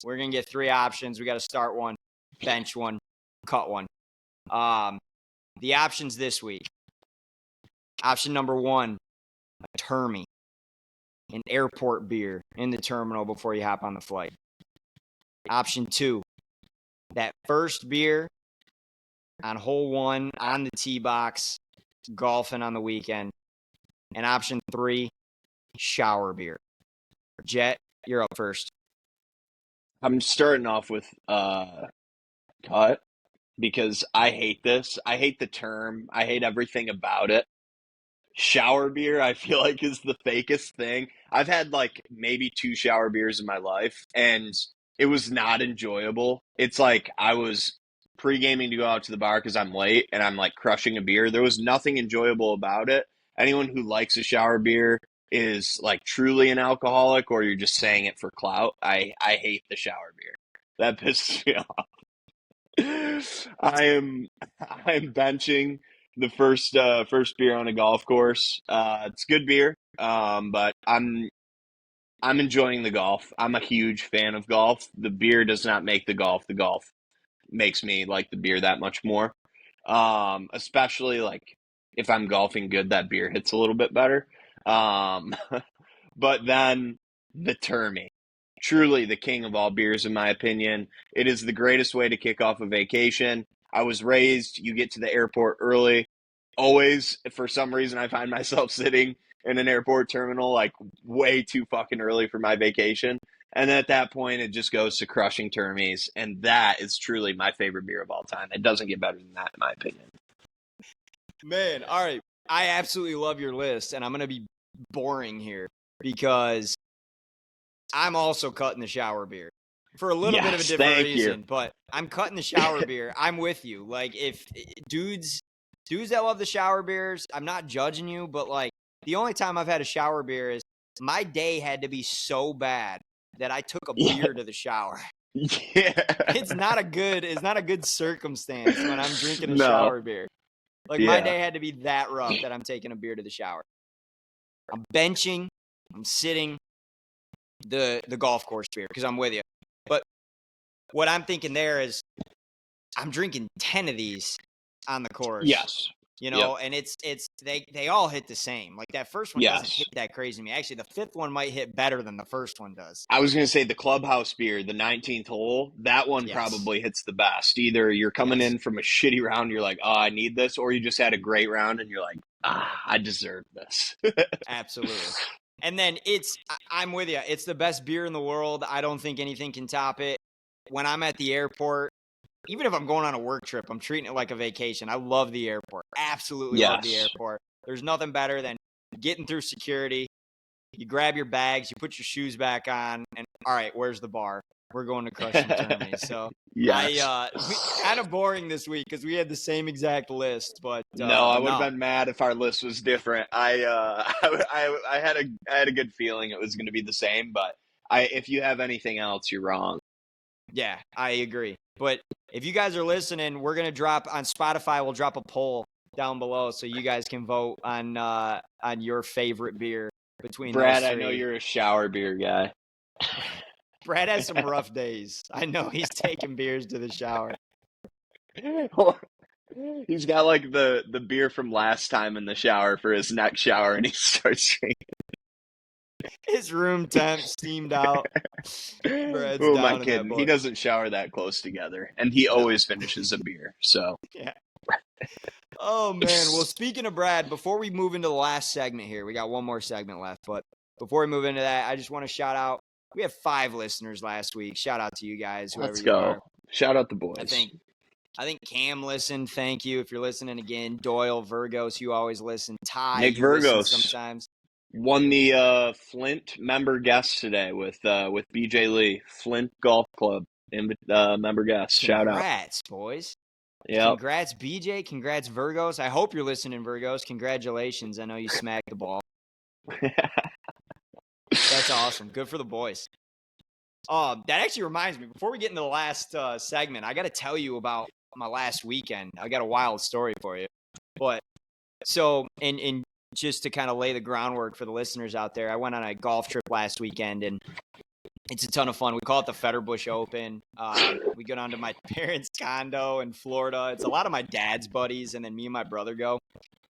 we're going to get 3 options. We got to start one, bench one, cut one. The options this week. Option number 1, a Termy, an airport beer in the terminal before you hop on the flight. Option 2, that first beer on hole 1 on the tee box, golfing on the weekend. And option 3, shower beer. Jet, you're up first. I'm starting off with cut because I hate this. I hate the term. I hate everything about it. Shower beer, I feel like, is the fakest thing. I've had like maybe 2 shower beers in my life, and it was not enjoyable. It's like I was pre-gaming to go out to the bar because I'm late and I'm like crushing a beer. There was nothing enjoyable about it. Anyone who likes a shower beer is like truly an alcoholic, or you're just saying it for clout. I hate the shower beer. That pisses me off. I am benching the first beer on a golf course. It's good beer, but I'm enjoying the golf. I'm a huge fan of golf. The beer does not make the golf. The golf makes me like the beer that much more. Especially like if I'm golfing good, that beer hits a little bit better. Um, but then the Termy, truly the king of all beers, in my opinion. It is the greatest way to kick off a vacation. I was raised, you get to the airport early. Always, for some reason, I find myself sitting in an airport terminal like way too fucking early for my vacation. And at that point, it just goes to crushing Termies. And that is truly my favorite beer of all time. It doesn't get better than that, in my opinion. Man, all right. I absolutely love your list, and I'm going to be boring here because I'm also cutting the shower beer for a little bit of a different reason, but I'm cutting the shower beer. I'm with you. Like, if dudes that love the shower beers, I'm not judging you, but like the only time I've had a shower beer is my day had to be so bad that I took a beer to the shower. Yeah. It's not a good circumstance when I'm drinking a No. shower beer. Like, my Yeah. day had to be that rough that I'm taking a beer to the shower. I'm benching, I'm sitting the golf course beer because I'm with you. But what I'm thinking there is I'm drinking 10 of these on the course. Yes. You know, and it's they all hit the same. Like, that first one doesn't hit that crazy to me. Actually, the 5th one might hit better than the first one does. I was going to say the clubhouse beer, the 19th hole, that one probably hits the best. Either you're coming in from a shitty round, you're like, oh, I need this, or you just had a great round and you're like, I deserve this. Absolutely. And then I'm with you. It's the best beer in the world. I don't think anything can top it. When I'm at the airport, even if I'm going on a work trip, I'm treating it like a vacation. I love the airport. Absolutely love the airport. There's nothing better than getting through security. You grab your bags, you put your shoes back on, and all right, where's the bar? We're going to crush some Termies. So kind of boring this week because we had the same exact list. But I would have been mad if our list was different. I had a good feeling it was going to be the same, but if you have anything else, you're wrong. Yeah, I agree. But if you guys are listening, we're going to drop on Spotify. We'll drop a poll down below so you guys can vote on your favorite beer between Brad, those 3. I know you're a shower beer guy. Brad has some rough days. I know he's taking beers to the shower. He's got like the beer from last time in the shower for his next shower, and he starts drinking. His room temp steamed out. Brad's Who am down I kidding? He doesn't shower that close together, and he always finishes a beer. So yeah. Oh man. Well, speaking of Brad, before we move into the last segment here, we got one more segment left. But before we move into that, I just want to shout out. We had 5 listeners last week. Shout out to you guys, whoever let's you go. are. Shout out the boys. I think Cam listened. Thank you if you're listening again. Doyle, Virgos, you always listen. Ty, Nick you listen Virgos sometimes. Won the Flint member guest today with BJ Lee, Flint Golf Club member guest. Shout out. Congrats, boys. Yeah. Congrats, BJ. Congrats, Virgos. I hope you're listening, Virgos. Congratulations. I know you smacked the ball. That's awesome. Good for the boys. That actually reminds me, before we get into the last segment, I got to tell you about my last weekend. I got a wild story for you. But so, and just to kind of lay the groundwork for the listeners out there, I went on a golf trip last weekend, and it's a ton of fun. We call it the Fetterbush Open. We go down to my parents' condo in Florida. It's a lot of my dad's buddies, and then me and my brother go.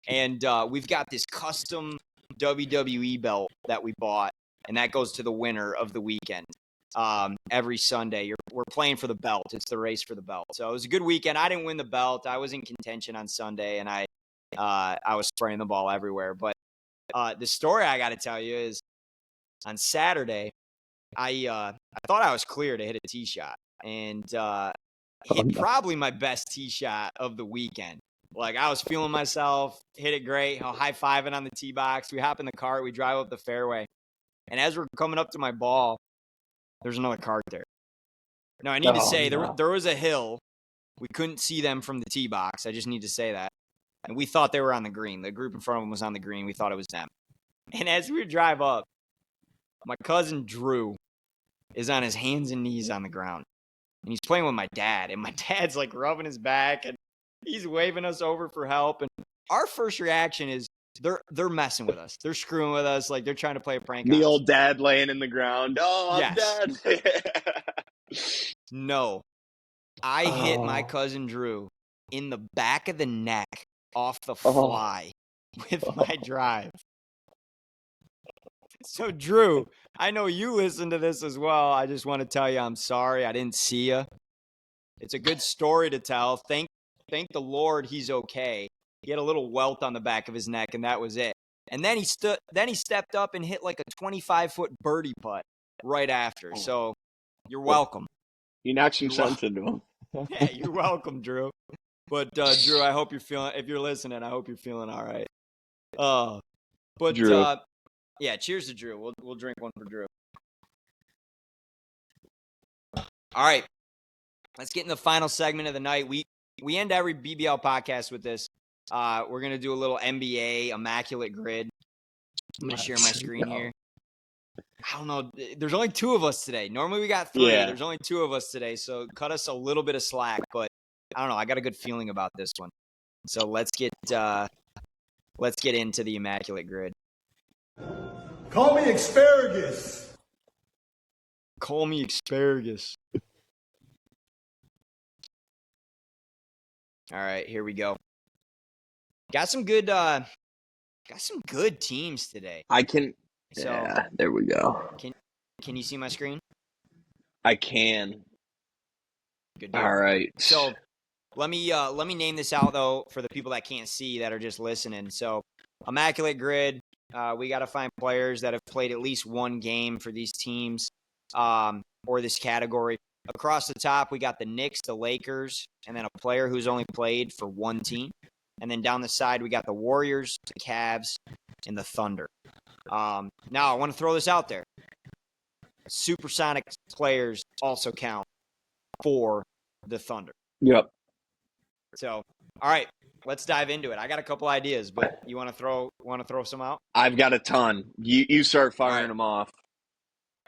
And we've got this custom WWE belt that we bought, and that goes to the winner of the weekend. Every Sunday, we're playing for the belt. It's the race for the belt. So it was a good weekend. I didn't win the belt. I was in contention on Sunday, and I was spraying the ball everywhere. But the story I got to tell you is on Saturday, I thought I was clear to hit a tee shot, and hit probably my best tee shot of the weekend. Like, I was feeling myself, hit it great, high-fiving on the tee box. We hop in the cart, we drive up the fairway. And as we're coming up to my ball, there's another cart there. Now, I need to say, there was a hill. We couldn't see them from the tee box. I just need to say that. And we thought they were on the green. The group in front of them was on the green. We thought it was them. And as we drive up, my cousin Drew is on his hands and knees on the ground. And he's playing with my dad. And my dad's like rubbing his back, and he's waving us over for help. And our first reaction is they're messing with us. They're screwing with us. Like, they're trying to play a prank on us. The old dad laying in the ground. Oh, I'm dead. No. I hit my cousin Drew in the back of the neck off the fly with my drive. So, Drew, I know you listen to this as well. I just want to tell you I'm sorry. I didn't see you. It's a good story to tell. Thank the Lord he's okay. He had a little welt on the back of his neck, and that was it. And then he stepped up and hit like a 25-foot birdie putt right after. So you're welcome. You knocked some sense into him. Yeah, you're welcome, Drew. But Drew, I hope you're feeling. If you're listening, I hope you're feeling all right. But Drew. Yeah, cheers to Drew. We'll drink one for Drew. All right, let's get in the final segment of the night. We end every BBL podcast with this. We're gonna do a little NBA Immaculate Grid. I'm gonna share my screen here. I don't know. There's only two of us today. Normally we got three. Yeah. There's only two of us today, so cut us a little bit of slack. But I don't know. I got a good feeling about this one. So let's get into the Immaculate Grid. Call me asparagus. Call me asparagus. All right, here we go. Got some good teams today. There we go. Can you see my screen? I can. Good deal. All right. So let me name this out though for the people that can't see that are just listening. So Immaculate Grid. We got to find players that have played at least one game for these teams or this category. Across the top, we got the Knicks, the Lakers, and then a player who's only played for one team. And then down the side, we got the Warriors, the Cavs, and the Thunder. Now, I want to throw this out there. Supersonic players also count for the Thunder. Yep. So, all right, let's dive into it. I got a couple ideas, but you want to throw some out? I've got a ton. You start firing them off.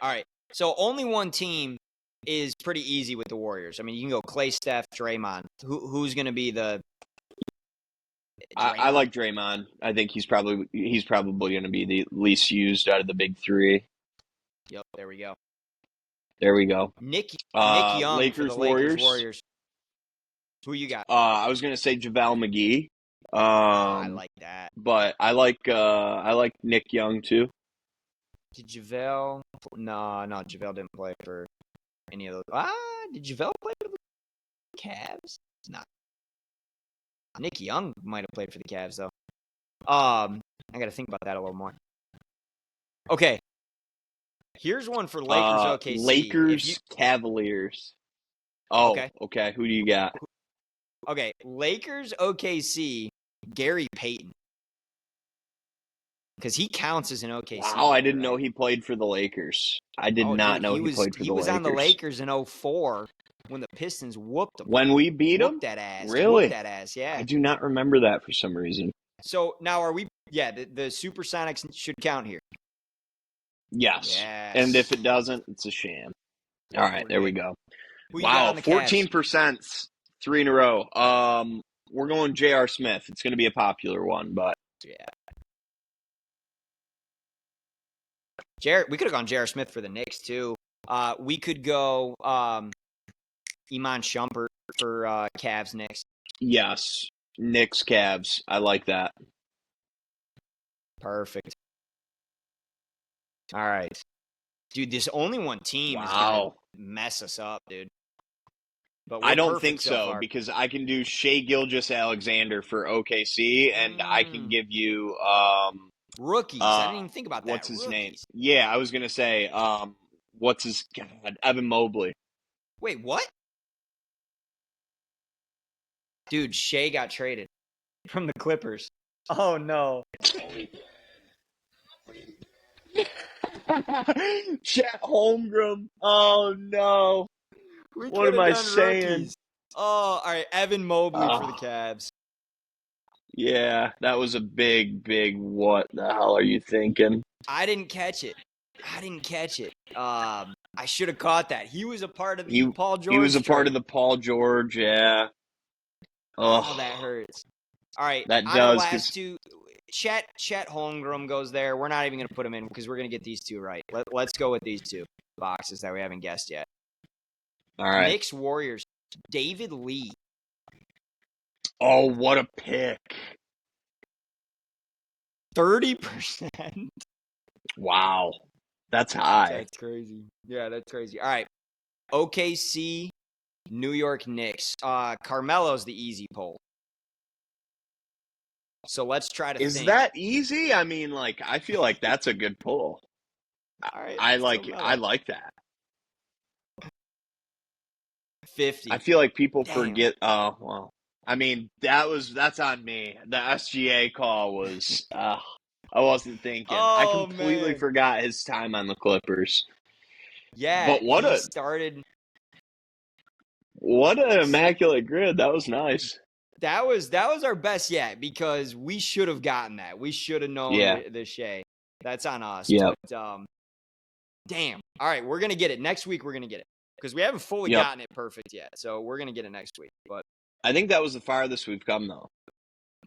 All right. So only one team is pretty easy with the Warriors. I mean, you can go Clay, Steph, Draymond. Who's going to be the? I like Draymond. I think he's probably going to be the least used out of the big three. Yep. There we go. Nick Young Lakers, for the Warriors. Who you got? I was going to say JaVale McGee. I like that. But I like Nick Young too. Did JaVale? No, JaVale didn't play for any of those. Did JaVale play for the Cavs? No. Nick Young might have played for the Cavs though. I got to think about that a little more. Okay. Here's one for Lakers OKC. Lakers Cavaliers. Oh, okay. Who do you got? Okay, Lakers OKC, Gary Payton. Because he counts as an OKC. Wow, I didn't know he played for the Lakers. I did not know he played for the Lakers. He was on the Lakers in 2004 when the Pistons whooped him. When we beat him? Whooped that ass. Really? Whooped that ass, yeah. I do not remember that for some reason. So now are we – yeah, the Supersonics should count here. Yes. And if it doesn't, it's a sham. All right, there we go. Wow, 14%, 3 in a row. We're going J.R. Smith. It's going to be a popular one, but yeah. We could have gone J.R. Smith for the Knicks too. We could go Iman Shumpert for Cavs Knicks. Yes. Knicks, Cavs. I like that. Perfect. All right. Dude, this only one team is going to mess us up, dude. But I don't think so so far. because I can do Shea Gilgeous-Alexander for OKC, and I can give you rookies. I didn't even think about that. What's his Rookies. name? Yeah, I was gonna say what's his God? Evan Mobley. Wait, what? Dude, Shea got traded from the Clippers. Oh no. Chet Holmgren. Oh no. What am I saying? Rookies. Oh, all right. Evan Mobley for the Cavs. Yeah, that was a big what the hell are you thinking? I didn't catch it. I should have caught that. He was a part of the Paul George He was a part trade. of the Paul George, yeah. Oh, that hurts. All right. That on does. Our last two, Chet Holmgren goes there. We're not even going to put him in because we're going to get these two right. Let's go with these two boxes that we haven't guessed yet. All right. Knicks Warriors. David Lee. Oh, what a pick. 30%. Wow. That's high. That's crazy. Yeah, that's crazy. All right. OKC, New York Knicks. Carmelo's the easy poll. So let's try to think. Is that easy? I mean, like, I feel like that's a good pull. All right, I like that. 50. I feel like people forget. Well, I mean, that's on me. The SGA call was. I wasn't thinking. I completely forgot his time on the Clippers. Yeah, but what an immaculate grid. That was nice. That was our best yet because we should have gotten that. We should have known the Shea. That's on us. Yep. But, damn. All right, we're going to get it. Next week, we're going to get it because we haven't fully gotten it perfect yet. So we're going to get it next week. But I think that was the farthest we've come, though.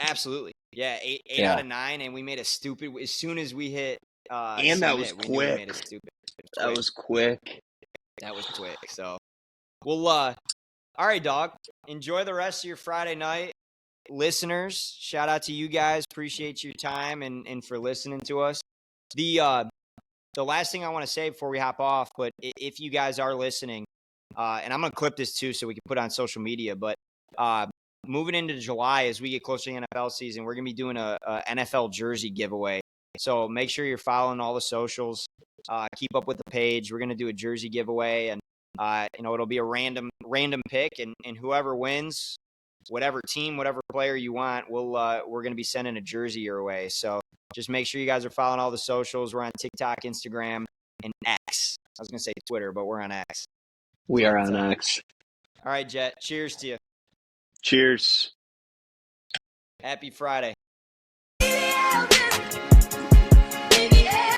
Absolutely. Yeah, 8 out of 9, and we made a stupid – as soon as we hit and that was quick. We made a stupid. That was quick. That was quick. So, well, all right, dog. Enjoy the rest of your Friday night. Listeners, shout out to you guys. Appreciate your time and for listening to us. The last thing I want to say before we hop off, but if you guys are listening, and I'm going to clip this too so we can put it on social media, but moving into July as we get closer to the NFL season, we're going to be doing a NFL jersey giveaway. So make sure you're following all the socials. Keep up with the page. We're going to do a jersey giveaway, and it'll be a random pick, and whoever wins, whatever team, whatever player you want, we're going to be sending a jersey your way. So just make sure you guys are following all the socials. We're on TikTok, Instagram, and X. I was going to say Twitter, but we're on X. We are on X. All right, Jet. Cheers to you. Cheers. Happy Friday.